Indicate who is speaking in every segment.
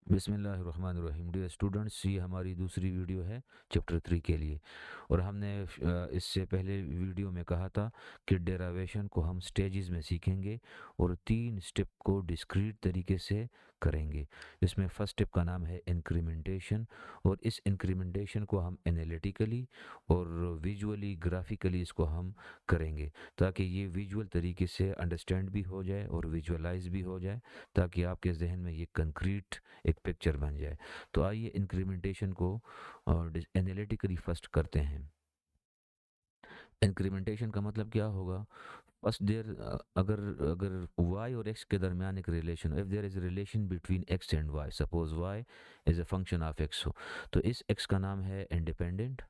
Speaker 1: बिस्मिल्लाहिर्रहमानिर्रहीम। Dear students, ये हमारी दूसरी वीडियो है चैप्टर 3 के लिए। और हमने इससे पहले वीडियो में कहा था कि डेरिवेशन को हम स्टेजेस में सीखेंगे और 3 स्टेप को डिस्क्रीट तरीके से करेंगे। इसमें फर्स्ट स्टेप का नाम है इंक्रीमेंटेशन, और इस इंक्रीमेंटेशन को हम एनालिटिकली और विजुअली ग्राफिकली इसको हम करेंगे, ताकि ये विजुअल तरीके से अंडरस्टैंड भी हो जाए और विजुअलाइज भी हो जाए, ताकि आपके जहन में ये कंक्रीट एक पिक्चर बन जाए। तो आइए इंक्रीमेंटेशन को एनालिटिकली फर्स्ट करते हैं। इंक्रीमेंटेशन का मतलब क्या होगा? फर्स्ट देयर अगर अगर y और x के दरमियान एक relation, if there is relation between x and y, suppose y is a function of x हो, तो इस x का नाम है इंडिपेंडेंट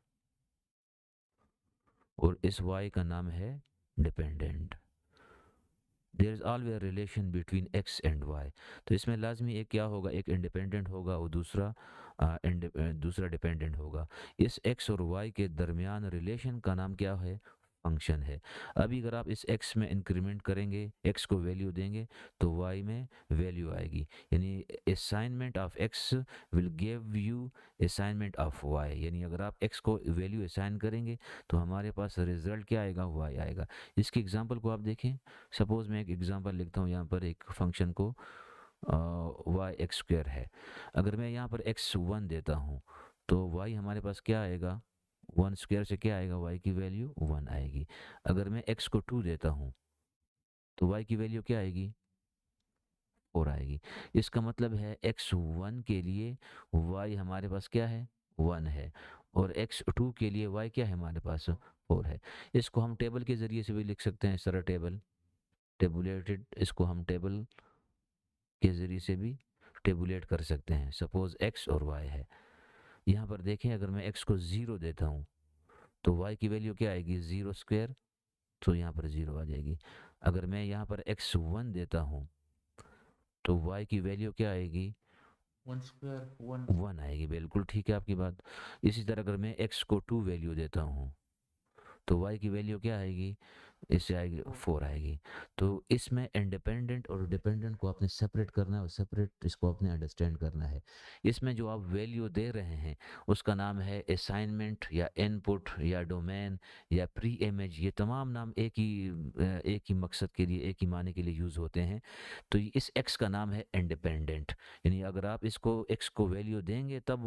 Speaker 1: और इस y का नाम है dependent. There is always relation between X and Y. तो इसमें लाजमी एक क्या होगा, एक इंडिपेंडेंट होगा और दूसरा डिपेंडेंट होगा। इस एक्स और वाई के दरमियान रिलेशन का नाम क्या है? फंक्शन है। अभी अगर आप इस एक्स में इंक्रीमेंट करेंगे, एक्स को वैल्यू देंगे, तो वाई में वैल्यू आएगी, यानी assignment of x will give you assignment of y. यानी अगर आप एक्स को वैल्यू असाइन करेंगे तो हमारे पास रिजल्ट क्या आएगा? वाई आएगा। इसकी एग्जांपल को आप देखें। सपोज मैं एक एग्जांपल लिखता हूँ यहाँ पर, एक फंक्शन को वाई एक्स स्क्वायर है। अगर मैं यहाँ पर एक्स वन देता हूँ तो वाई हमारे पास क्या आएगा? वन स्क्वायर से क्या आएगा? वाई की वैल्यू वन आएगी। अगर मैं एक्स को टू देता हूँ तो वाई की वैल्यू क्या आएगी? फोर आएगी। इसका मतलब है एक्स वन के लिए वाई हमारे पास क्या है? वन है। और एक्स टू के लिए वाई क्या है हमारे पास? फोर है। इसको हम टेबल के जरिए से भी लिख सकते हैं, इस तरह टेबल टेबुलेटेड, इसको हम टेबल के ज़रिए से भी टेबुलेट कर सकते हैं। सपोज एक्स और वाई है। यहाँ पर देखें, अगर मैं एक्स को ज़ीरो देता हूँ तो वाई की वैल्यू क्या आएगी? ज़ीरो स्क्वायर, तो यहाँ पर ज़ीरो आ जाएगी। अगर मैं यहाँ पर एक्स वन देता हूँ तो वाई की वैल्यू क्या आएगी? वन स्क्वायर वन, वन आएगी। बिल्कुल ठीक है आपकी बात। इसी तरह अगर मैं एक्स को टू वैल्यू देता हूँ तो वाई की वैल्यू क्या आएगी? इससे आएगी फोर आएगी। तो इसमें इंडिपेंडेंट और डिपेंडेंट को आपने सेपरेट करना है और सेपरेट इसको आपने अंडरस्टैंड करना है। इसमें जो आप वैल्यू दे रहे हैं उसका नाम है असाइनमेंट या इनपुट या डोमेन या प्री इमेज। ये तमाम नाम एक ही मकसद के लिए, एक ही माने के लिए यूज़ होते हैं। तो इस एक्स का नाम है इंडिपेंडेंट, यानी अगर आप इसको एक्स को वैल्यू देंगे तब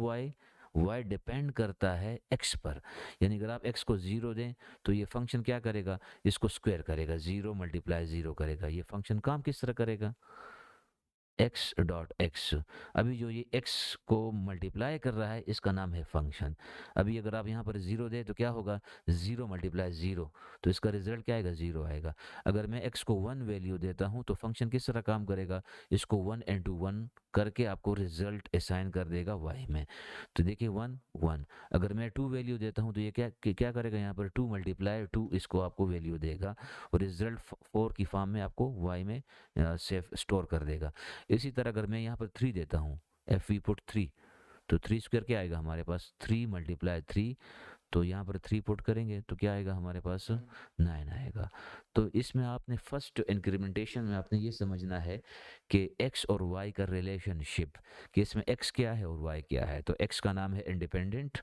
Speaker 1: वाई डिपेंड करता है एक्स पर। यानी अगर आप एक्स को ज़ीरो दें तो ये फंक्शन क्या करेगा? इसको स्क्वायर करेगा, ज़ीरो मल्टीप्लाई ज़ीरो करेगा। ये फंक्शन काम किस तरह करेगा? X dot x. अभी जो ये एक्स को मल्टीप्लाई कर रहा है इसका नाम है फंक्शन। अभी अगर आप यहाँ पर ज़ीरो दे तो क्या होगा? ज़ीरो मल्टीप्लाई ज़ीरो, तो इसका रिजल्ट क्या आएगा? ज़ीरो आएगा। अगर मैं एक्स को वन वैल्यू देता हूँ तो फंक्शन किस तरह काम करेगा? इसको वन इंटू वन करके आपको रिजल्ट असाइन कर देगा वाई में। तो देखिए वन वन। अगर मैं टू वैल्यू देता हूँ तो ये क्या करेगा? यहाँ पर टू मल्टीप्लाई टू, इसको आपको वैल्यू देगा और रिजल्ट फोर की फॉर्म में आपको वाई में सेव स्टोर कर देगा। इसी तरह अगर मैं यहाँ पर थ्री देता हूँ, एफ वी पुट थ्री, तो थ्री स्क्वायर क्या आएगा हमारे पास? थ्री मल्टीप्लाई थ्री, तो यहाँ पर थ्री पुट करेंगे तो क्या आएगा हमारे पास? नाइन आएगा। तो इसमें आपने फर्स्ट इंक्रीमेंटेशन में आपने ये समझना है कि एक्स और वाई का रिलेशनशिप, कि इसमें एक्स क्या है और वाई क्या है। तो एक्स का नाम है इंडिपेंडेंट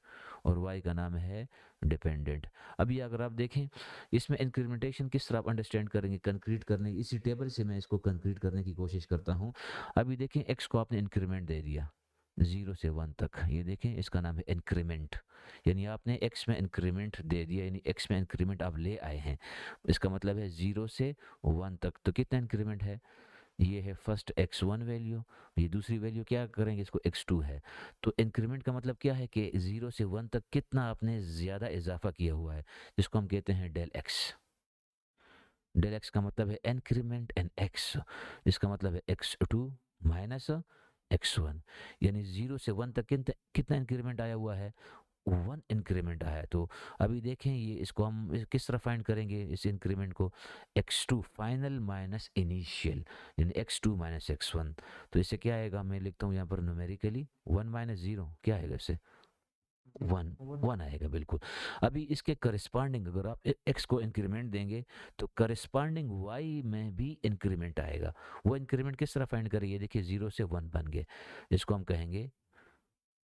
Speaker 1: और वाई का नाम है डिपेंडेंट। अभी अगर आप देखें इसमें इंक्रीमेंटेशन किस तरह आप अंडरस्टैंड करेंगे, कंक्रीट करने, इसी टेबल से मैं इसको कंक्रीट करने की कोशिश करता हूँ। अभी देखें एक्स को आपने इंक्रीमेंट दे दिया जीरो से वन तक, ये देखें इसका नाम है इंक्रीमेंट। यानी आपने एक्स में इंक्रीमेंट दे दिया, यानी एक्स में इंक्रीमेंट आप ले आए हैं। इसका मतलब है जीरो से वन तक। तो कितना इंक्रीमेंट है? ये है फर्स्ट एक्स वन वैल्यू, ये दूसरी वैल्यू क्या करेंगे? इसको एक्स टू है। तो इंक्रीमेंट का मतलब क्या है कि जीरो से वन तक कितना आपने ज़्यादा इजाफा किया हुआ है, जिसको हम कहते हैं डेल एक्स। डेल एक्स का मतलब है इंक्रीमेंट इन एक्स। इसका मतलब है x two minus x one. यानी जीरो से वन तक कितना इंक्रीमेंट आया हुआ है? वन इंक्रीमेंट आया है। तो अभी देखें ये, इसको हम किस तरह फाइंड करेंगे इस इंक्रीमेंट को? X two final minus initial, यानी X two minus x one. तो इससे क्या आएगा? मैं लिखता हूँ यहाँ पर न्यूमेरिकली वन माइनस जीरो, क्या आएगा इससे? वन वन आएगा बिल्कुल। अभी इसके करस्पॉन्डिंग अगर आप एक्स को इंक्रीमेंट देंगे तो करस्पॉन्डिंग वाई में भी इंक्रीमेंट आएगा। वो इंक्रीमेंट किस तरह फाइंड करेंगे, देखिए 0 से 1 बन गए, इसको हम कहेंगे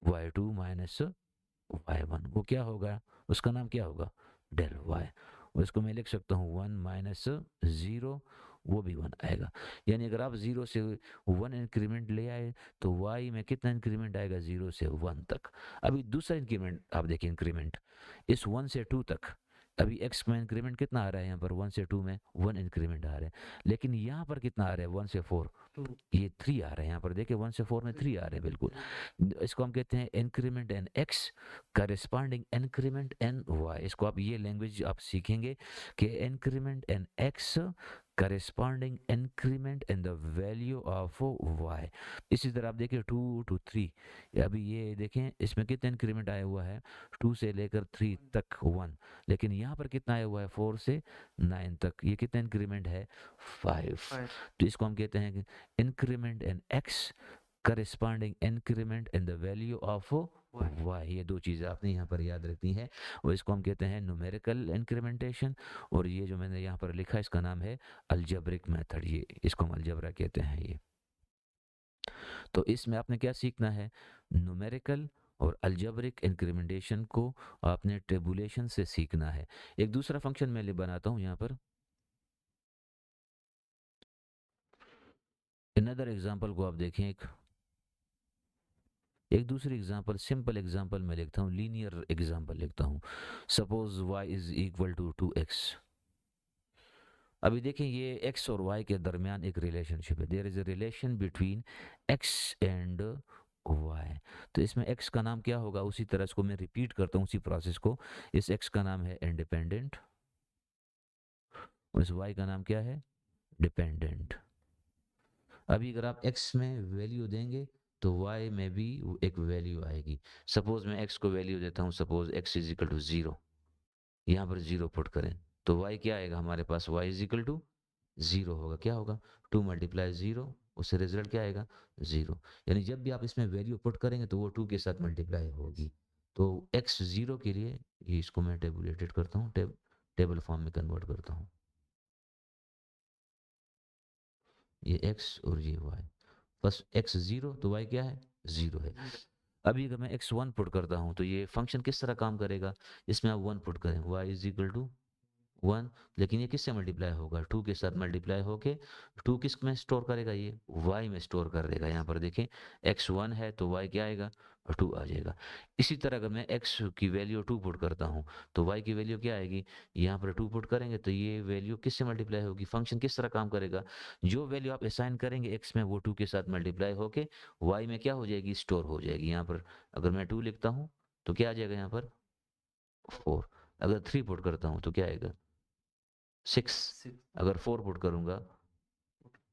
Speaker 1: y2 माइनस y1। वो क्या होगा, उसका नाम क्या होगा, डेल वाई। उसको मैं लिख सकता हूँ 1 माइनस 0, वो भी 1 आएगा। यानी अगर आप 0 से 1 इंक्रीमेंट ले आए तो y में कितना इंक्रीमेंट आएगा, 0 से 1 तक। अभी दूसरा इंक्रीमेंट आप देखिए, इंक्रीमेंट इस 1 से 2 तक। अभी एक्स में इंक्रीमेंट कितना आ रहा है, यहाँ पर 1 से 2 में 1 इंक्रीमेंट आ रहा है, लेकिन यहाँ पर कितना आ रहा है 1 से 4, ये 3 आ रहे हैं। यहाँ पर देखिए 1 से 4 में 3 आ रहे हैं बिल्कुल। इसको हम कहते हैं increment in x corresponding increment in y. इसको आप ये लैंग्वेज आप सीखेंगे कि increment in x corresponding increment in the value of y. इसी तरह आप देखिए 2 to 3, अभी ये देखें इसमें कितना इंक्रीमेंट आया हुआ है, 2 से लेकर 3 तक 1, लेकिन यहाँ पर कितना आया हुआ है 4 से 9 तक, ये कितना इंक्रीमेंट है 5। तो इसको हम कहते हैं increment in x corresponding increment in the value of y. ये दो चीज़ें आपने यहाँ पर याद रखनी है, और इसको हम कहते हैं न्यूमेरिकल इंक्रीमेंटेशन, और ये जो मैंने यहाँ पर लिखा इसका नाम है अलजेब्रिक मेथड, ये इसको हम अलजेब्रा कहते हैं ये। तो इसमें आपने क्या सीखना है, न्यूमेरिकल और अलजेब्रिक इंक्रीमेंटेशन को आपने टेबुलेशन से सीखना है। एक दूसरा फंक्शन मैं बनाता हूँ यहाँ पर, अनदर एग्जांपल को आप देखें, एक दूसरी एग्जांपल, सिंपल एग्जांपल मैं लिखता हूँ, लीनियर एग्जांपल लिखता हूँ। Suppose y is equal to 2x। अभी देखें ये x और y के दरमियान एक रिलेशनशिप है, there is a relation between x and y। तो इसमें x का नाम क्या होगा, उसी तरह इसको मैं रिपीट करता हूँ उसी प्रोसेस को। इस x का नाम है इंडिपेंडेंट, और इस y का नाम क्या है, डिपेंडेंट। अभी अगर आप x में वैल्यू देंगे तो y में भी एक वैल्यू आएगी। सपोज मैं x को वैल्यू देता हूँ, suppose x is equal to 0, यहाँ पर 0 पुट करें तो y क्या आएगा हमारे पास, y इज इक्वल टू 0 होगा, क्या होगा 2 मल्टीप्लाई 0, उससे रिजल्ट क्या आएगा 0। यानी जब भी आप इसमें वैल्यू पुट करेंगे तो वो 2 के साथ मल्टीप्लाई होगी। तो x 0 के लिए ये, इसको मैं टेबुलेटेड करता हूँ, टेबल फॉर्म में कन्वर्ट करता हूँ, ये x और ये y। बस x 0 तो y क्या है 0 है। अभी अगर मैं x1 पुट करता हूँ तो ये फंक्शन किस तरह काम करेगा, इसमें आप 1 पुट करें, y इज इक्वल टू 1, लेकिन ये किससे मल्टीप्लाई होगा, 2 के साथ मल्टीप्लाई होके 2 किस में स्टोर करेगा, ये y में स्टोर कर देगा। यहाँ पर देखें x1 है तो y क्या आएगा 2 आ जाएगा। इसी तरह अगर मैं x की वैल्यू 2 पुट करता हूँ तो y की वैल्यू क्या आएगी, यहाँ पर 2 पुट करेंगे तो ये वैल्यू किससे मल्टीप्लाई होगी। फंक्शन किस तरह काम करेगा, जो वैल्यू आप असाइन करेंगे x में वो 2 के साथ मल्टीप्लाई होके y में क्या हो जाएगी, स्टोर हो जाएगी। यहाँ पर अगर मैं 2 लिखता हूँ तो क्या आ जाएगा, यहाँ पर 4। अगर 3 पुट करता हूँ तो क्या आएगा 6। अगर 4 पुट करूंगा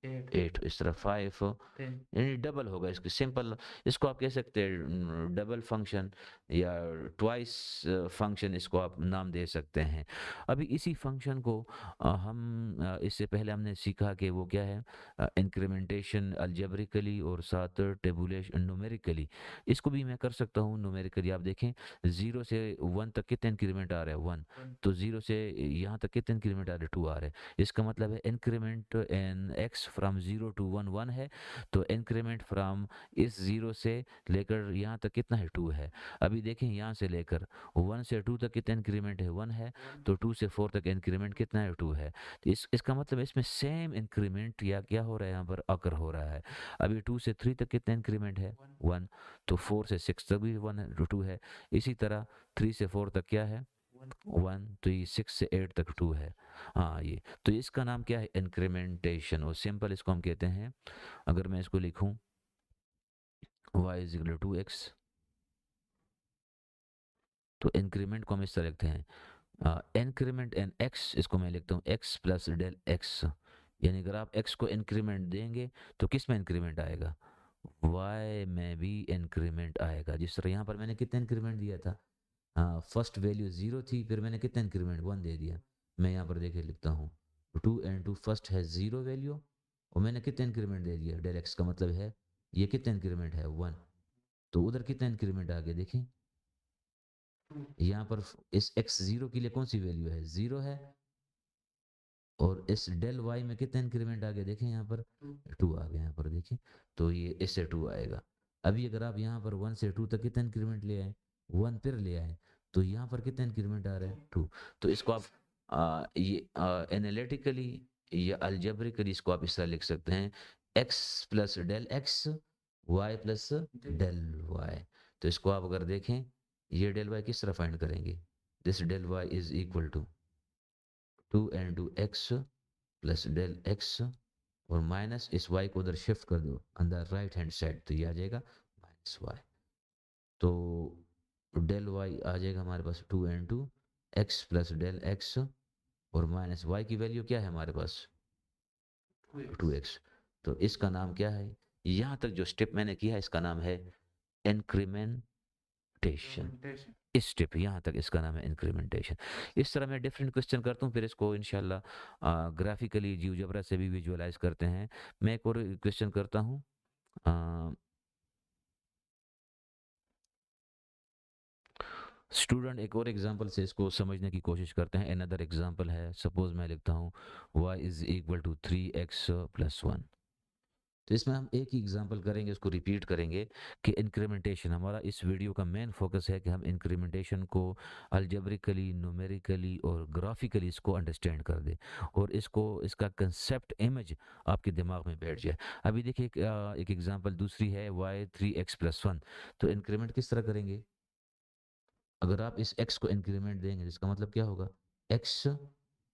Speaker 1: 8, इस तरह 5, यानी डबल होगा इसकी, सिंपल। इसको आप कह सकते हैं डबल फंक्शन या ट्वाइस फंक्शन, इसको आप नाम दे सकते हैं। अभी इसी फंक्शन को इससे पहले हमने सीखा कि वो क्या है, इंक्रीमेंटेशन अलजेब्रिकली और साथ टेबुलेशन न्यूमेरिकली। इसको भी मैं कर सकता हूँ न्यूमेरिकली। आप देखें 0 से 1 तक कितना इंक्रीमेंट आ रहा है 1, तो 0 से यहाँ तक कितना इंक्रीमेंट आ रहा है 2 आ रहा है। इसका मतलब है increment in x from 0 to 1 1 है, तो इंक्रीमेंट फ्रॉम इस 0 से लेकर यहाँ तक कितना है 2 है। अभी देखें यहाँ से लेकर 1 से 2 तक कितना इंक्रीमेंट है 1 है, तो 2 से 4 तक इंक्रीमेंट कितना है 2 है। तो इसका मतलब इसमें सेम इंक्रीमेंट या क्या हो रहा है, यहाँ पर अकर हो रहा है। अभी 2 से 3 तक कितना इंक्रीमेंट है 1, तो 4 से 6 तक भी 1 है 2 है। इसी तरह 3 से 4 तक क्या है 1, तो ये 6 से 8 तक 2 है। हाँ ये, तो इसका नाम क्या है इंक्रीमेंटेशन, और सिंपल इसको हम कहते हैं, अगर मैं इसको लिखूं y is equal to x, तो इंक्रीमेंट को हम इस तरह लिखते हैं इंक्रीमेंट एन x, इसको मैं लिखता हूँ x प्लस डेल x। यानी अगर आप x को इंक्रीमेंट देंगे तो किस में इंक्रीमेंट आएगा, y में भी इंक्रीमेंट आएगा। जिस तरह यहाँ पर मैंने कितना इंक्रीमेंट दिया था, फर्स्ट वैल्यू 0 थी, फिर मैंने कितना इंक्रीमेंट 1 दे दिया। मैं यहाँ पर देखिए लिखता हूँ 2 एंड 2, फर्स्ट है 0 वैल्यू और मैंने कितना इंक्रीमेंट दे दिया, डेल एक्स का मतलब है ये कितना इंक्रीमेंट है 1, तो उधर कितना इंक्रीमेंट आ गया देखिए यहाँ पर इस x0 के लिए कौन सी वैल्यू है, 0 है, और इस डेल वाई में कितना इंक्रीमेंट आ गया देखें यहाँ पर, 2 आ गया यहाँ पर देखें। तो ये इससे 2 आएगा। अभी अगर आप यहाँ पर 1 से 2 तक कितना इंक्रीमेंट ले आए, 1 फिर ले आए, तो यहाँ पर कितना इंक्रीमेंट आ रहा है, 2। तो इसको आप ये एनालिटिकली या अलजेब्रिकली इसको आप इस तरह लिख सकते हैं, x plus del x, y plus del y. तो इसको आप अगर देखें, ये डेल वाई किस तरह फाइंड करेंगे, this del y is equal to 2 x plus del x, और माइनस इस y को उधर शिफ्ट कर दो अंदर राइट हैंड साइड, तो ये आ जाएगा माइनस वाई। तो डेल वाई आ जाएगा हमारे पास 2 प्लस डेल एक्स, और माइनस वाई की वैल्यू क्या है हमारे पास, 2x। तो इसका नाम क्या है, यहाँ तक जो स्टेप मैंने किया है इसका नाम है इंक्रीमेंटेशन। इस स्टेप यहाँ तक इसका नाम है इंक्रीमेंटेशन। इस तरह मैं डिफरेंट क्वेश्चन करता हूँ, फिर इसको इंशाल्लाह ग्राफिकली जियोजेब्रा से भी विजुअलाइज करते हैं। मैं एक और क्वेश्चन करता हूँ। स्टूडेंट एक और एग्जांपल से इसको समझने की कोशिश करते हैं। अनदर एग्जांपल है, सपोज मैं लिखता हूँ y is equal to 3x plus 1। तो इसमें हम एक ही एग्जांपल करेंगे, उसको रिपीट करेंगे कि इंक्रीमेंटेशन, हमारा इस वीडियो का मेन फोकस है कि हम इंक्रीमेंटेशन को अल्जेब्रिकली, न्यूमेरिकली और ग्राफिकली इसको अंडरस्टैंड कर दें, और इसको इसका कंसेप्ट इमेज आपके दिमाग में बैठ जाए। अभी देखिए एक एग्जांपल दूसरी है, y 3x प्लस 1। तो इंक्रीमेंट किस तरह करेंगे, अगर आप इस x को इंक्रीमेंट देंगे जिसका मतलब क्या होगा, x,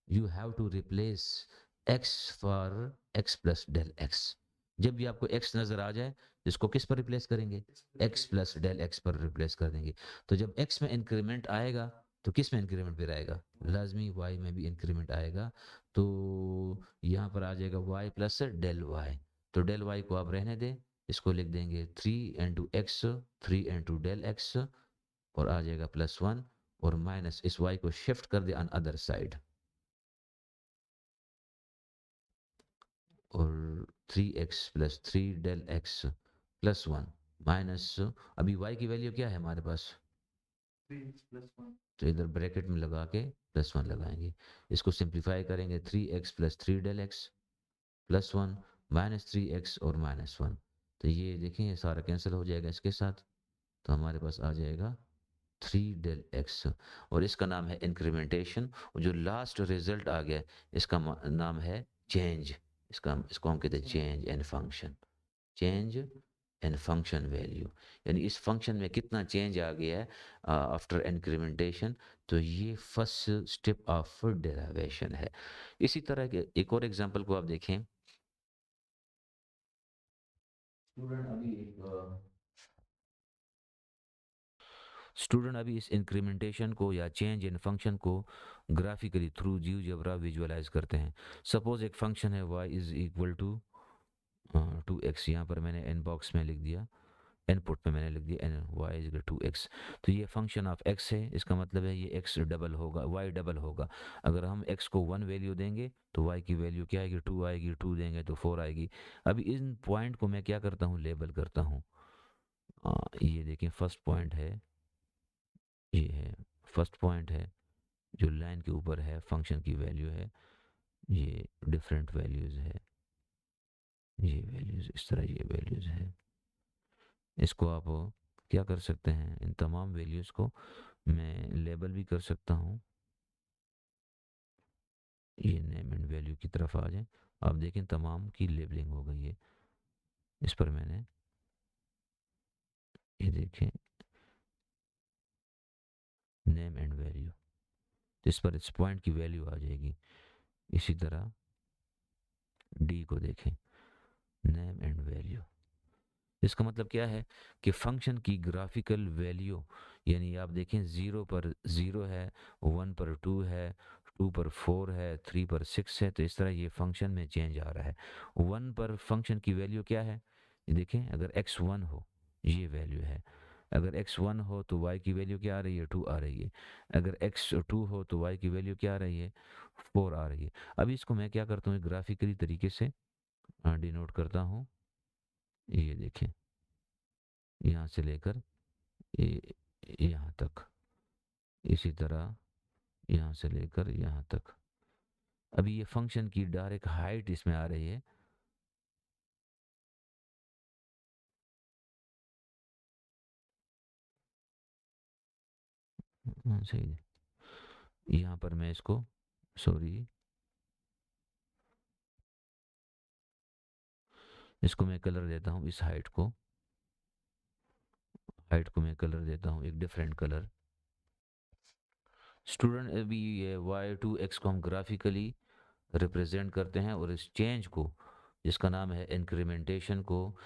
Speaker 1: you have to replace x for x plus del x। जब भी आपको x नजर आ जाए, इसको किस पर रिप्लेस करेंगे, x प्लस डेल x पर रिप्लेस कर देंगे। तो जब x में इंक्रीमेंट आएगा तो किस में इंक्रीमेंट फिर आएगा, लाजमी y में भी इंक्रीमेंट आएगा। तो यहाँ पर आ जाएगा y प्लस डेल y। तो डेल y को आप रहने दें, इसको लिख देंगे 3 into x, 3 into del x, और आ जाएगा +1, और माइनस इस y को शिफ्ट कर दे ऑन अदर साइड, और 3x plus 3 del x plus 1 minus, अभी y की वैल्यू क्या है हमारे पास, 3x+1, तो इधर ब्रैकेट में लगा के +1 लगाएंगे। इसको सिंप्लीफाई करेंगे, 3x plus 3 del x plus 1 minus 3x और माइनस 1। तो ये देखें ये सारा कैंसिल हो जाएगा इसके साथ, तो हमारे पास आ जाएगा 3 डेल x, और इसका नाम है इंक्रीमेंटेशन। और जो लास्ट रिजल्ट आ गया इसका नाम है चेंज। इसको हम कहते हैं change and function, change and function value, यानी इस फंक्शन में कितना चेंज आ गया है आफ्टर इंक्रीमेंटेशन। तो ये फर्स्ट स्टेप ऑफ डेरिवेशन है। इसी तरह के एक और एग्जांपल को आप देखें। स्टूडेंट अभी एक स्टूडेंट अभी इस इंक्रीमेंटेशन को या चेंज इन फंक्शन को ग्राफिकली थ्रू जियोजेब्रा विजुअलाइज करते हैं। सपोज एक फंक्शन है y is equal to 2x, यहाँ पर मैंने n बॉक्स में लिख दिया, इनपुट में मैंने लिख दिया n y is equal 2x। तो ये फंक्शन ऑफ x है, इसका मतलब है ये x डबल होगा, y डबल होगा। अगर हम x को 1 वैल्यू देंगे तो y की वैल्यू क्या आएगी, 2 आएगी, 2 देंगे तो 4 आएगी। अभी इन पॉइंट को मैं क्या करता हूँ, लेबल करता हूँ। ये देखिए फर्स्ट पॉइंट है, ये है फर्स्ट पॉइंट है, जो लाइन के ऊपर है फंक्शन की वैल्यू है, ये डिफरेंट वैल्यूज है, ये वैल्यूज इस तरह, ये वैल्यूज है। इसको आप क्या कर सकते हैं, इन तमाम वैल्यूज को मैं लेबल भी कर सकता हूँ। ये नेम एंड वैल्यू की तरफ आ जाए, आप देखें तमाम की लेबलिंग हो गई है। इस पर मैंने ये देखें नेम एंड वैल्यू, इस पर इस पॉइंट की वैल्यू आ जाएगी। इसी तरह डी को देखें, नेम एंड वैल्यू। इसका मतलब क्या है कि फंक्शन की ग्राफिकल वैल्यू, यानी आप देखें 0 पर 0 है, 1 पर 2 है, 2 पर 4 है, 3 पर 6 है, तो इस तरह ये फंक्शन में चेंज आ रहा है। 1 पर फंक्शन की वैल्यू क्या है, ये देखें, अगर x1 हो ये वैल्यू है, अगर x1 हो तो y की वैल्यू क्या आ रही है, 2 आ रही है, अगर x2 हो तो y की वैल्यू क्या आ रही है, 4 आ रही है। अभी इसको मैं क्या करता हूँ, ग्राफिकली तरीके से डिनोट करता हूँ। ये देखें, यहाँ से लेकर ये यहाँ तक, इसी तरह यहाँ से लेकर यहाँ तक। अभी ये फंक्शन की डायरेक्ट हाइट इसमें आ रही है। सही है। यहाँ पर मैं इसको, सॉरी, इसको मैं कलर देता हूँ, इस हाइट को मैं कलर देता हूँ एक डिफरेंट कलर। स्टूडेंट, अभी ये y2x को हम ग्राफिकली रिप्रेजेंट करते हैं और इस चेंज को, जिसका नाम है इंक्रीमेंटेशन को,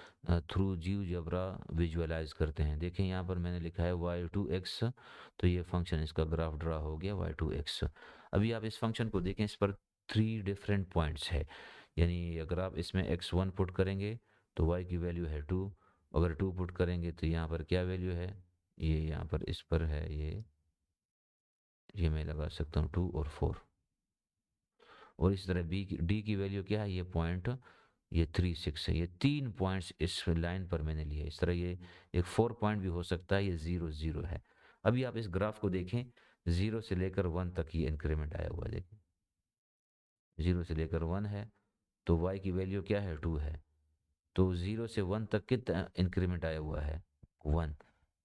Speaker 1: थ्रू जियोजेब्रा विजुअलाइज करते हैं। देखें यहाँ पर मैंने लिखा है y2x, तो ये फंक्शन, इसका ग्राफ ड्रा हो गया y2x। अभी आप इस फंक्शन को देखें, इस पर 3 डिफरेंट पॉइंट्स है, यानी अगर आप इसमें x1 पुट करेंगे तो y की वैल्यू है 2, अगर 2 पुट करेंगे तो यहाँ पर क्या वैल्यू है, ये यहाँ पर इस पर है, ये मैं लगा सकता हूँ 2 और 4। और इस तरह डी की वैल्यू क्या है, ये पॉइंट, ये 3 6 है। ये 3 पॉइंट्स इस लाइन पर मैंने लिए। इस तरह ये एक 4 पॉइंट भी हो सकता है, ये 0 0 है। अभी आप इस ग्राफ को देखें, 0 से लेकर 1 तक ये इंक्रीमेंट आया हुआ है। देखें, 0 से लेकर 1 है, तो y की वैल्यू क्या है, 2 है। तो 0 से 1 तक कितना इंक्रीमेंट आया हुआ है, 1।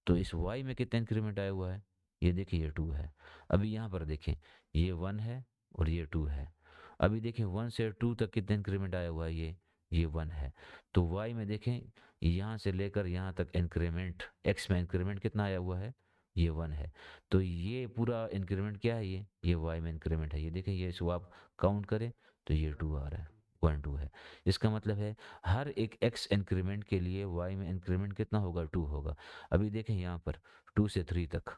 Speaker 1: तो इस y में कितना इंक्रीमेंट आया हुआ है, ये देखिए, ये 2 है। अभी यहाँ पर देखें, ये 1 है और ये 2 है। अभी देखें 1 से 2 तक कितना इंक्रीमेंट आया हुआ है, ये 1 है। तो y में देखें, यहाँ से लेकर यहाँ तक इंक्रीमेंट, x में इंक्रीमेंट कितना आया हुआ है, ये 1 है। तो ये पूरा इंक्रीमेंट क्या है, ये y में इंक्रीमेंट है। ये देखें, ये इसको आप काउंट करें तो ये 2 आ रहा है, 1 2 है। इसका मतलब है हर एक x इंक्रीमेंट के लिए y में इंक्रीमेंट कितना होगा, 2 होगा। अभी देखें यहाँ पर 2 से 3 तक,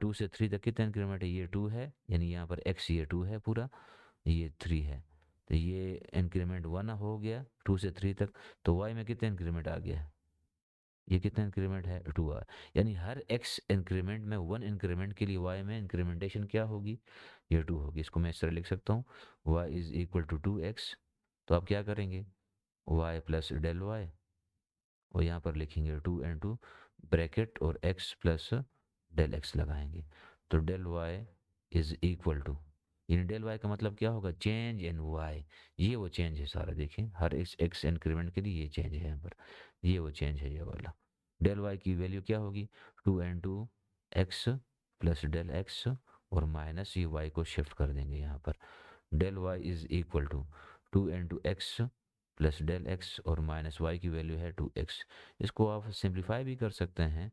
Speaker 1: 2 से 3 तक कितना इंक्रीमेंट है, ये 2 है, यानी यहाँ पर x ये 2 है पूरा, ये 3 है। तो ये इंक्रीमेंट 1 हो गया 2 से 3 तक। तो y में कितना इंक्रीमेंट आ गया, ये कितना इंक्रीमेंट है, 2 आ। यानी हर x इंक्रीमेंट में 1 इंक्रीमेंट के लिए y में इंक्रीमेंटेशन क्या होगी, ये 2 होगी। इसको मैं इस तरह लिख सकता हूँ, y is equal to 2x। तो आप क्या करेंगे, y प्लस डेल वाई, और यहाँ पर लिखेंगे 2 ब्रैकेट और x प्लस डेल एक्स लगाएंगे। तो del y is equal to, यानी डेल वाई का मतलब क्या होगा, चेंज इन वाई। ये वो चेंज है सारा, देखिए हर इस एक्स इंक्रीमेंट के लिए ये चेंज है यहाँ पर, ये वो चेंज है, ये वाला। डेल वाई की वैल्यू क्या होगी, 2 एक्स प्लस डेल एक्स, और माइनस ये वाई को शिफ्ट कर देंगे यहाँ पर। Del y is equal to 2 x plus del x, और माइनस वाई की वैल्यू है 2 एक्स। इसको आप सिंप्लीफाई भी कर सकते हैं,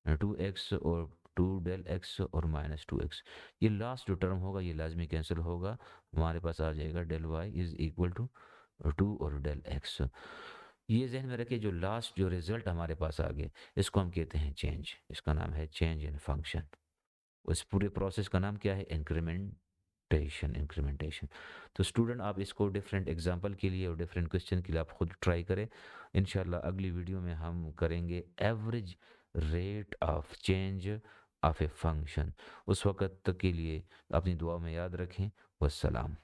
Speaker 1: 2 एक्स और 2 डेल एक्स और -2 एक्स। ये लास्ट जो टर्म होगा ये लाजमी कैंसिल होगा, हमारे पास आ जाएगा del y is equal to 2 और डेल एक्स। ये जहन में रखिए, जो लास्ट जो रिजल्ट हमारे पास आ गए, इसको हम कहते हैं चेंज, इसका नाम है चेंज इन फंक्शन। उस पूरे प्रोसेस का नाम क्या है, इंक्रीमेंटेशन। तो स्टूडेंट, आप इसको डिफरेंट एग्जांपल के लिए और डिफरेंट क्वेश्चन के लिए आप खुद ट्राई करें। इंशाल्लाह अगली वीडियो में हम करेंगे average rate of change of a function. उस वक्त तक के लिए अपनी दुआ में याद रखें। वस्सलाम।